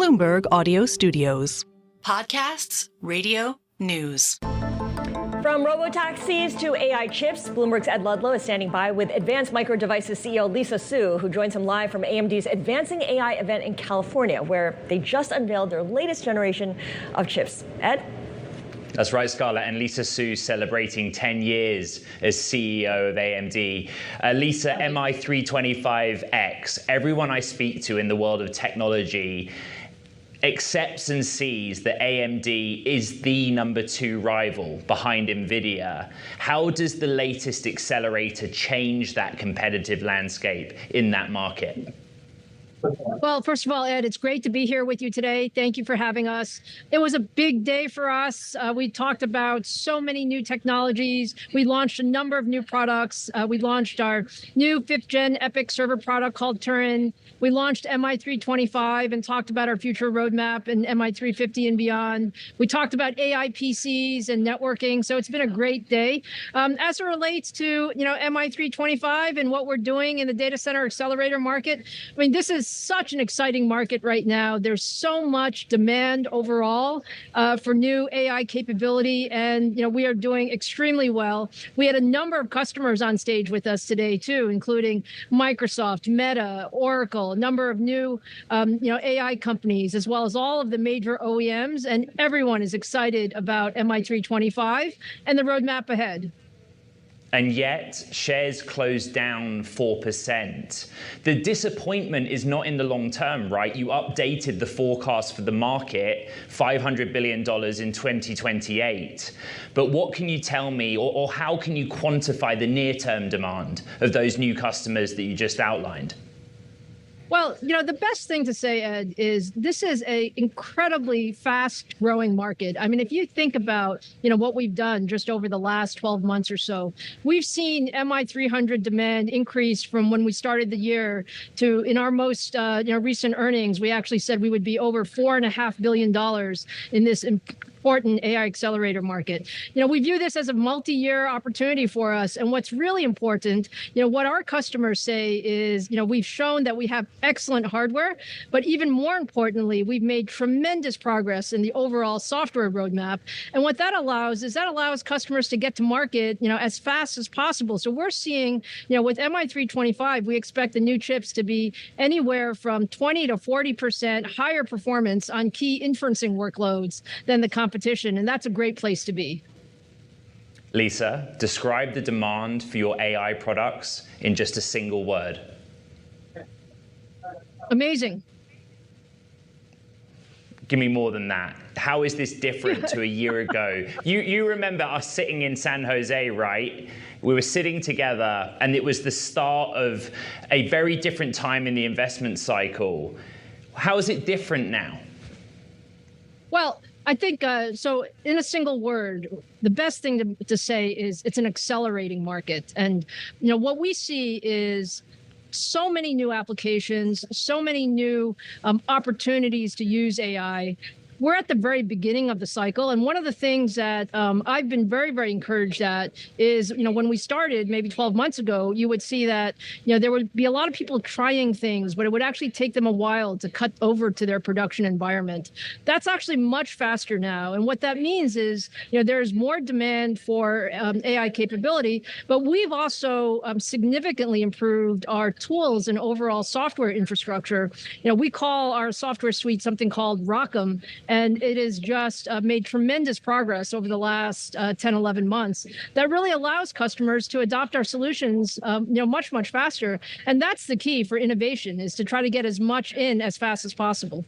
Bloomberg Audio Studios. Podcasts, radio, news. From robotaxis to AI chips, Bloomberg's Ed Ludlow is standing by with Advanced Micro Devices CEO Lisa Su, who joins him live from AMD's Advancing AI event in California, where they just unveiled their latest generation of chips. Ed? That's right, Scarlett, and Lisa Su celebrating 10 years as CEO of AMD. Lisa, MI325X, everyone I speak to in the world of technology accepts and sees that AMD is the #2 rival behind NVIDIA. How does the latest accelerator change that competitive landscape in that market? Well, first of all, Ed, it's great to be here with you today. Thank you for having us. It was a big day for us. We talked about so many new technologies. We launched a number of new products. We launched our new 5th-gen EPYC server product called Turin. We launched MI325 and talked about our future roadmap and MI350 and beyond. We talked about AI PCs and networking. So it's been a great day. As it relates to MI325 and what we're doing in the data center accelerator market, I mean, this is such an exciting market right now. There's so much demand overall for new AI capability, and we are doing extremely well. We had a number of customers on stage with us today too, including Microsoft, Meta, Oracle, a number of new AI companies, as well as all of the major OEMs, and everyone is excited about MI325 and the roadmap ahead. And yet, shares closed down 4%. The disappointment is not in the long term, right? You updated the forecast for the market, $500 billion in 2028. But what can you tell me, or how can you quantify the near-term demand of those new customers that you just outlined? Well, the best thing to say, Ed, is this is an incredibly fast-growing market. I mean, if you think about, what we've done just over the last 12 months or so, we've seen MI300 demand increase from when we started the year to, in our most recent earnings, we actually said we would be over $4.5 billion in this important AI accelerator market. We view this as a multi-year opportunity for us. And what's really important, what our customers say is, we've shown that we have excellent hardware, but even more importantly, we've made tremendous progress in the overall software roadmap. And what that allows is customers to get to market, as fast as possible. So we're seeing, with MI325, we expect the new chips to be anywhere from 20 to 40% higher performance on key inferencing workloads than the competition, and that's a great place to be. Lisa, describe the demand for your AI products in just a single word. Amazing. Give me more than that. How is this different to a year ago? You remember us sitting in San Jose, right? We were sitting together, and it was the start of a very different time in the investment cycle. How is it different now? Well, I think, so in a single word, the best thing to say is it's an accelerating market. And, what we see is so many new applications, so many new opportunities to use AI. We're at the very beginning of the cycle. And one of the things that I've been very, very encouraged at is, when we started maybe 12 months ago, you would see that, there would be a lot of people trying things, but it would actually take them a while to cut over to their production environment. That's actually much faster now. And what that means is, there's more demand for AI capability, but we've also significantly improved our tools and overall software infrastructure. We call our software suite something called ROCm. And it has just made tremendous progress over the last 10, 11 months that really allows customers to adopt our solutions, much, much faster. And that's the key for innovation, is to try to get as much in as fast as possible.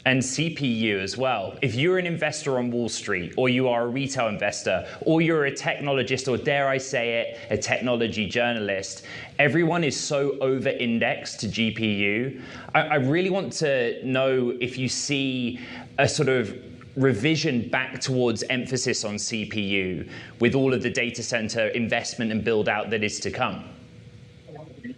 And CPU as well. If you're an investor on Wall Street, or you are a retail investor, or you're a technologist, or dare I say it, a technology journalist, everyone is so over-indexed to GPU. I really want to know if you see a sort of revision back towards emphasis on CPU with all of the data center investment and build out that is to come.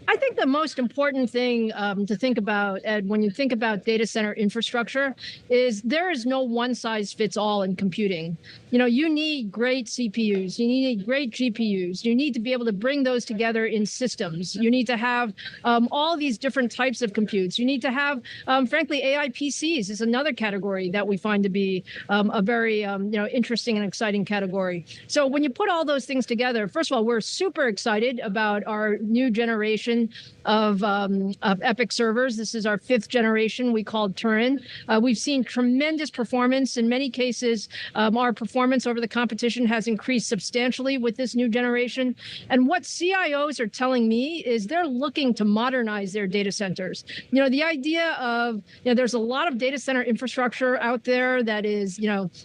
I think the most important thing to think about, Ed, when you think about data center infrastructure, is there is no one size fits all in computing. You need great CPUs, you need great GPUs, you need to be able to bring those together in systems. You need to have all these different types of computes. You need to have, frankly, AI PCs is another category that we find to be a very interesting and exciting category. So when you put all those things together, first of all, we're super excited about our new generation of EPYC servers. This is our 5th generation we call Turin. We've seen tremendous performance. In many cases, our performance over the competition has increased substantially with this new generation. And what CIOs are telling me is they're looking to modernize their data centers. The idea of, there's a lot of data center infrastructure out there that is,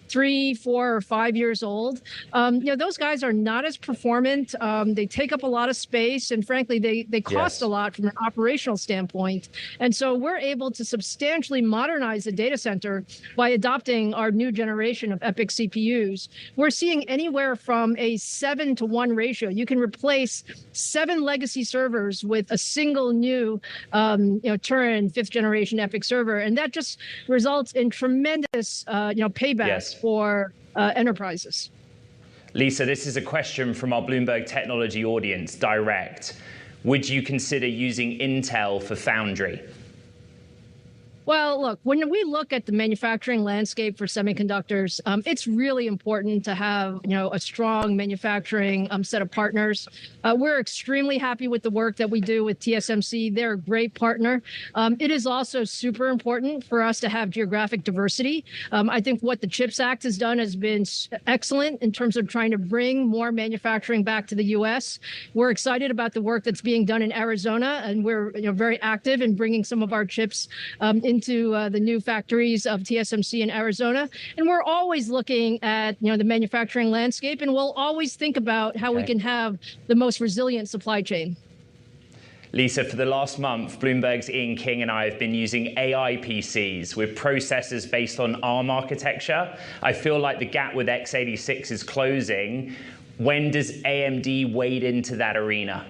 3, 4, or 5 years old. Those guys are not as performant. They take up a lot of space, and frankly, they cost a lot from an operational standpoint. And so we're able to substantially modernize the data center by adopting our new generation of EPYC CPUs. We're seeing anywhere from a 7-to-1 ratio. You can replace 7 legacy servers with a single new Turin 5th generation EPYC server. And that just results in tremendous payback for enterprises. Lisa, this is a question from our Bloomberg Technology audience, direct. Would you consider using Intel for Foundry? Well, look, when we look at the manufacturing landscape for semiconductors, it's really important to have, a strong manufacturing set of partners. We're extremely happy with the work that we do with TSMC. They're a great partner. It is also super important for us to have geographic diversity. I think what the CHIPS Act has done has been excellent in terms of trying to bring more manufacturing back to the U.S. We're excited about the work that's being done in Arizona, and we're very active in bringing some of our chips into the new factories of TSMC in Arizona. And we're always looking at the manufacturing landscape, and we'll always think about how we can have the most resilient supply chain. Lisa, for the last month, Bloomberg's Ian King and I have been using AI PCs with processors based on ARM architecture. I feel like the gap with x86 is closing. When does AMD wade into that arena?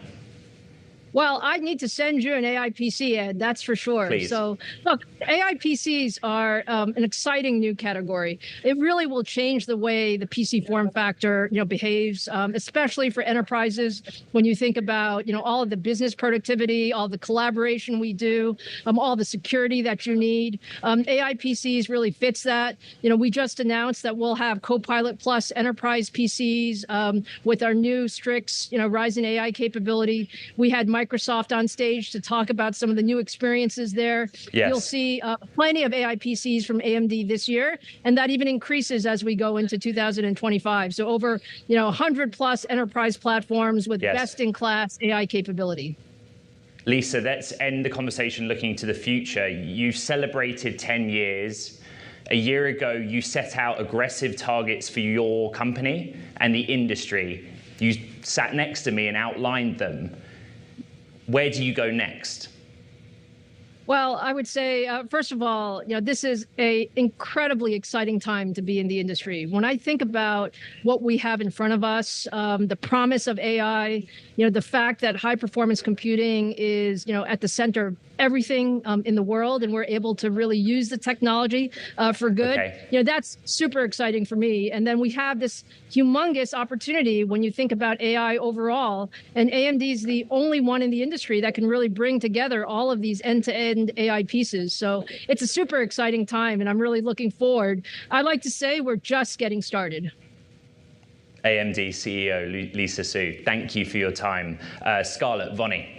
Well, I need to send you an AI PC, Ed, that's for sure. Please. So, look, AI PCs are an exciting new category. It really will change the way the PC form factor, behaves, especially for enterprises. When you think about, all of the business productivity, all the collaboration we do, all the security that you need, AI PCs really fits that. We just announced that we'll have Copilot Plus enterprise PCs with our new Strix, Ryzen AI capability. We had Microsoft on stage to talk about some of the new experiences there. Yes. You'll see plenty of AI PCs from AMD this year, and that even increases as we go into 2025. So over 100 plus enterprise platforms with best-in-class AI capability. Lisa, let's end the conversation looking to the future. You've celebrated 10 years. A year ago, you set out aggressive targets for your company and the industry. You sat next to me and outlined them. Where do you go next? Well, I would say, first of all, this is an incredibly exciting time to be in the industry. When I think about what we have in front of us, the promise of AI, the fact that high performance computing is, at the center of everything in the world, and we're able to really use the technology for good. Okay. That's super exciting for me. And then we have this humongous opportunity when you think about AI overall, and AMD is the only one in the industry that can really bring together all of these end-to-end AI pieces. So it's a super exciting time, and I'm really looking forward. I'd like to say we're just getting started. AMD CEO Lisa Su, thank you for your time. Scarlett, Vonnie.